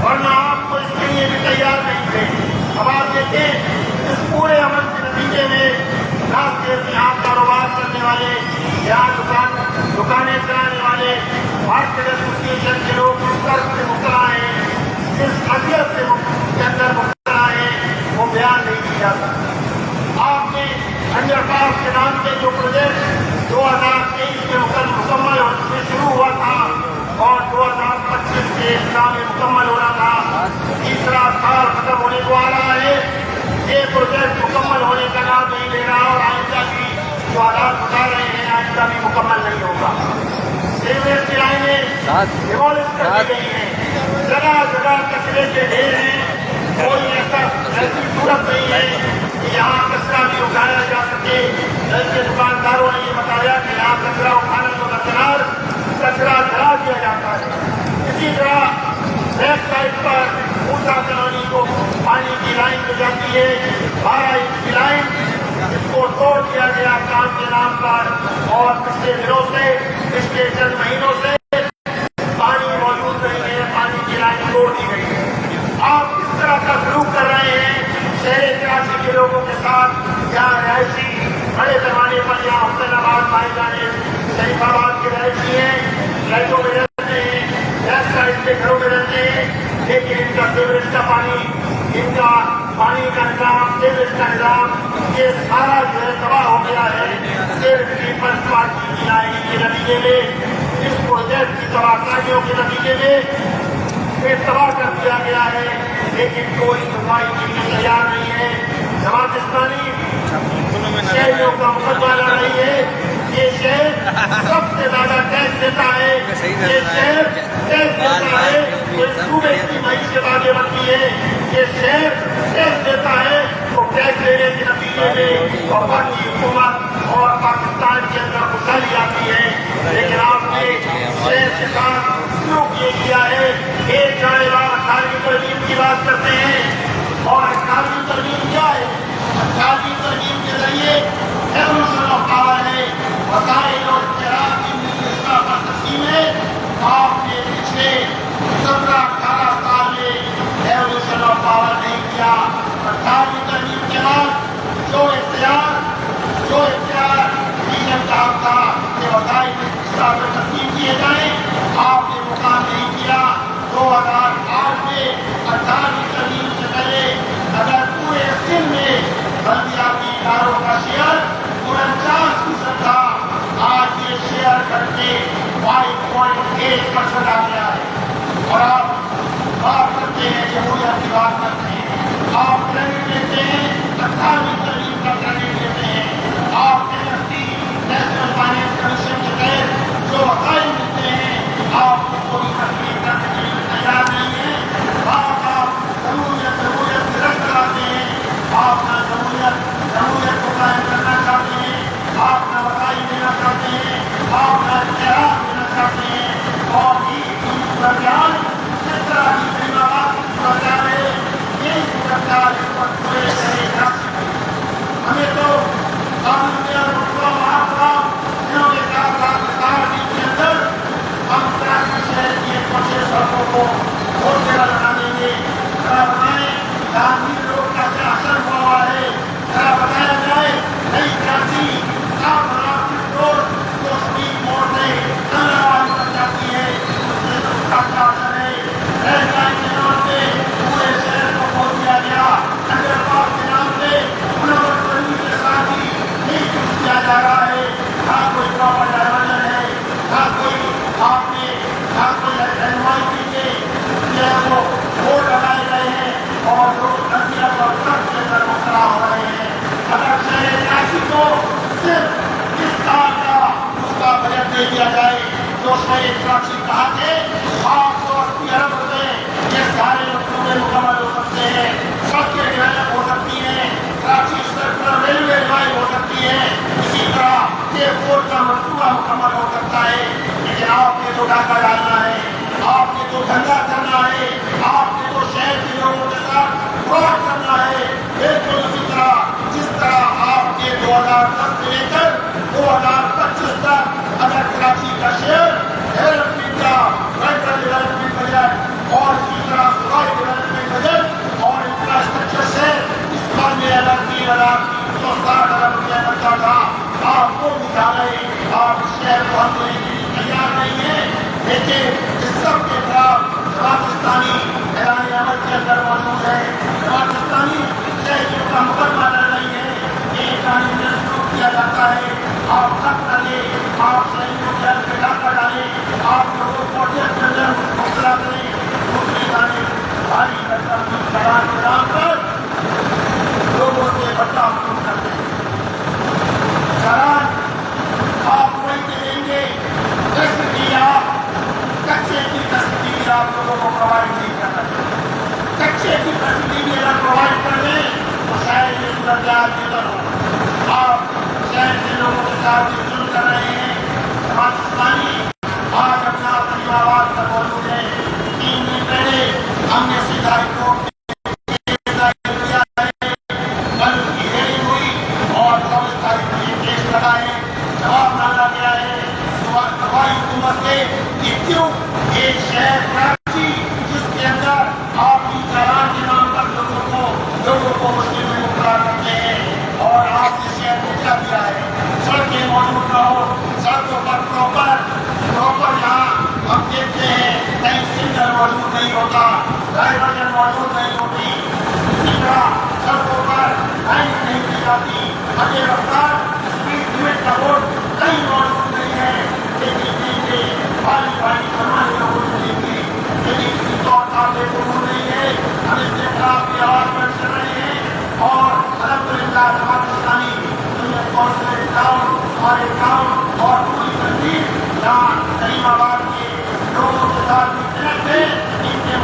ورنہ آپ کو اس کے لیے بھی تیار نہیں تھے. اب آپ دیکھیں اس پورے عمل کے نتیجے میں نہ صرف یہاں کاروبار کرنے والے، یہاں دکانیں چلانے والے، مارکیٹ ایسوسیشن کے لوگ اس قرض سے مبتلا ہیں، اس اذیت کے اندر مبتلا ہیں، وہ بیان نہیں کی جا سکتا. آپ نے انڈر پاس کے نام کے جو پروجیکٹ 2023 میں مکمل میں شروع ہوا تھا اور 2025 کے اختتام میں مکمل ہونا تھا، تیسرا سال ختم ہونے کو آ رہا ہے. یہ پروجیکٹ مکمل ہونے کا نام نہیں لے رہا اور آئندہ بھی جو حالات بتا رہے ہیں آئندہ بھی مکمل نہیں ہوگا. سیوریج کی لائنیں ڈیمولش کر دی گئی ہیں، جگہ جگہ کچرے کے ڈھیر ہیں. کوئی ایسی صورت نہیں ہے کہ یہاں کچرا بھی اٹھایا جا سکے. بلکہ دکانداروں نے یہ بتایا کہ یہاں کچرا اٹھانے کو درکنار کچرا جلا دیا جاتا ہے. اسی طرح بیک سائڈ پر موسیٰ کالونی کو پانی کی لائن جو جاتی ہے 12 انچ کی لائن، اس کو توڑ دیا گیا کام کے نام پر، اور پچھلے دنوں سے پچھلے چند مہینوں سے پانی موجود نہیں ہے، پانی کی لائن توڑ دی گئی ہے. آپ اس طرح کا سلوک کر رہے ہیں شہر کراچی کے لوگوں کے ساتھ. یہاں رہائشی بڑے پیمانے پر یہاں حسین آباد پائے جانے شریف آباد کے رہائشی ہیں، فلیٹوں میں رہتے ہیں، بیک سائڈ کے گھروں میں رہتے ہیں، لیکن ان کا سیوریج کا پانی، ان کا پانی کا نظام، سیوریج کا نظام، یہ سارا جو ہے تباہ ہو گیا ہے. صرف پیپلز پارٹی کی نائنی کے نتیجے میں، اس پروجیکٹ کی تباہ کاریوں کے نتیجے میں یہ تباہ کر دیا گیا ہے. لیکن کوئی صفائی کے لیے تیار نہیں ہے. جماعت اسلامی شہریوں کا مقدمہ لڑ رہی ہے. یہ شہر سب سے زیادہ ٹیکس دیتا ہے، یہ شہر ٹیکس دیتا ہے تو اس صوبے کی معیشت آگے بڑھتی ہے. یہ شہر ٹیکس دیتا ہے تو ٹیکس دینے کے نتیجے میں وفاقی حکومت اور پاکستان کے اندر خوشحالی آتی ہے. لیکن آپ نے شہر کے ساتھ سلوک یہ کیا ہے. ایک جانے والا 18ویں ترمیم کی بات کرتے ہیں، اور 18ویں ترمیم کیا ہے؟ 18ویں ترمیم کے ذریعے ایوولوشن آف پاور ہے، وسائل اور اختیارات کی مشترکہ پر تقسیم ہے. آپ نے پچھلے 17-18 سال میں ایوولوشن آف پاور نہیں کیا. 18ویں ترمیم کے بعد جو اختیار ریجن کا حق تھا کہ وسائل اس طرح پر تقسیم کیے جائیں، آپ نے مقام نہیں کیا. 2008 میں 18ویں ترمیم سے پہلے اگر پورے سندھ میں بلدیاتی اداروں کا شیئر 49% تھا، آج یہ شیئر گھٹ کے 5.8% آ گیا ہے. اور آپ بات کرتے ہیں جمہوریت کی بات کرتے ہیں، آپ کریڈٹ لیتے ہیں 18ویں ترمیم کا کریڈٹ لیتے ہیں. آپ نیشنل فائنینس کمیشن کے تحت جو وسائل ملتے ہیں آپ اس کو بھی تسلیم کرنے کے لیے تیار نہیں ہیں. آپ جمہوریت میں رکھ کر آتے ہیں، آپ نہ جمہوریت کو قائم کرنا چاہتے ہیں، آپ نہ وسائل دینا چاہتے ہیں، آپ نہ اختیارات دینا چاہتے ہیں. اور صورتحال جس طرح کی کریم آباد کی صورتحال ہے، یہی صورتحال اس وقت پورے شہر کراچی میں. ہمیں تو قانون محافظہ انہوں نے کہا تھا کہ 4 دن کے اندر ہم کراچی شہر کی 106 سڑکوں کو بہت جگہ لگا دیں گے. ذرا بتائیں جہانگیر روڈ کا کیا اثر ہوا ہے؟ ذرا بتایا جائے نئی کراچی روڈ جو شدید موڑ سے آباد بن جاتی ہے، اس کا کیا اثر ہے؟ ریل لائن کے نام پہ پورے شہر کو کھول دیا گیا، انڈر پاس کے نام پہ منور کرنی کے ساتھ ہی نہیں کچھ کیا جا رہا ہے. نہ کوئی پراپر ڈائیورژن ہے، نہ کوئی آپ نے نہ کوئی NYP کے جو ہے وہ بورڈ لگائے گئے ہیں اور لوگ نصیحت اور سخت کے اندر مبتلا ہو رہے ہیں. اگر شہر کراچی کو صرف اس سال کا اس کا بجٹ دے دیا جائے تو شہر کراچی کہا کہ 880 ارب روپے یہ سارے منصوبے مکمل ہو سکتے ہیں. سڑکیں ڈیولپ ہو سکتی ہیں، کراچی سرکلر ریلوے لائن ہو سکتی ہے، اسی طرح ایئرپورٹ کا منصوبہ مکمل ہو سکتا ہے. لیکن آپ نے تو ڈاکہ ڈالنا ہے، آپ نے تو دھندا کرنا ہے، آپ نے تو شہر کے لوگوں کے ساتھ فراڈ کرنا ہے. بالکل اسی طرح جس طرح آپ کے 2010 سے لے کر 2025 تک اگر کراچی کا شہر ڈیولپمنٹ کا فیڈرل ڈیولپمنٹ بجٹ اور اسی طرح صاحب کی ظلم کر رہے ہیں. جماعت اسلامی آج اپنا کریم آباد پر موجود ہے. 3 دن پہلے ہم نے سیدھا رپورٹ کیا ہے, کل اس کی ہیئرنگ ہوئی اور 24 تاریخ کو یہ کیس لگا ہے. جواب مانگا گیا ہے صوبائی حکومت سے کہ کیوں ایک شہر کراچی جس کے اندر آپ کی چالان کے نام پر لوگوں کو مشکل میں مبتلا کرتے ہیں, اور آپ نے شہر کو کیا دیا ہے. سڑکیں موجود نہ ہو, سڑکوں پر پراپر یہاں ہم دیکھتے ہیں کہیں سگنل موجود نہیں ہوتا, ڈائیورژن موجود نہیں ہوتی, اسی طرح سڑکوں پر لائن نہیں کی جاتی, اگے رفتار اسپیڈ لمٹ کا بورڈ کہیں موجود نہیں ہے. لیکن بھائی فرمانے لوگوں نے دیکھی لیکن کسی طور قابل قبول نہیں ہے. ہم اس کے خلاف بھی آواز بلند کر رہے ہیں اور الحمدللہ جماعت اسلامی دنیا کونسل ٹاؤن اور پوری تنظیم یہاں کریم آباد کے لوگوں کے ساتھ بھی کنیکٹ ہے. ان کے